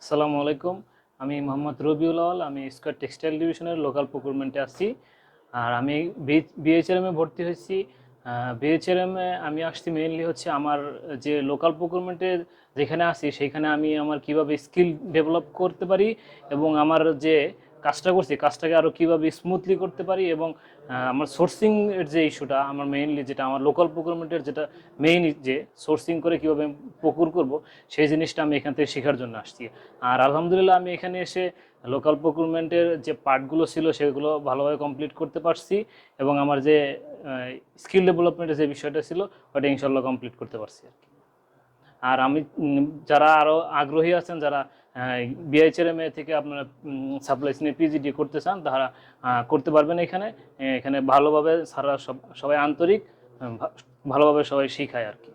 আসসালামু আলাইকুম। আমি মোহাম্মদ রবিউল আওয়াল। আমি স্কয়ার টেক্সটাইল ডিভিশনের লোকাল প্রকুরমেন্টে আছি। আর আমি বিএইচআরএম এ ভর্তি হয়েছি। বিএইচআরএম এ আমি আসছি মেইনলি হচ্ছে আমার যে লোকাল প্রকুরমেন্টের যেখানে আছি সেইখানে আমি আমার কিভাবে স্কিল ডেভেলপ করতে পারি এবং আমার যে কাজটা করছি কাজটাকে আরও কীভাবে স্মুথলি করতে পারি এবং আমার সোর্সিং এর যে ইস্যুটা আমার মেইনলি যেটা আমার লোকাল প্রকুরমেন্টের যেটা মেইন যে সোর্সিং করে কীভাবে প্রকুর করব সেই জিনিসটা আমি এখান থেকে শেখার জন্য আসছি। আর আলহামদুলিল্লাহ আমি এখানে এসে লোকাল প্রকুরমেন্টের যে পার্টগুলো ছিল সেগুলো ভালোভাবে কমপ্লিট করতে পারছি এবং আমার যে স্কিল ডেভেলপমেন্টের যে বিষয়টা ছিল ওটা ইনশাল্লাহ কমপ্লিট করতে পারছি আর কি। আর আমি যারা আরও আগ্রহী আছেন, যারা বিআইচআরএম থেকে আপনারা সাপ্লাই চেইনে পিজিডি করতে চান তারা করতে পারবেন। এখানে এখানে ভালোভাবে সারা সবাই আন্তরিক, ভালোভাবে সবাই শিখায় আর কি।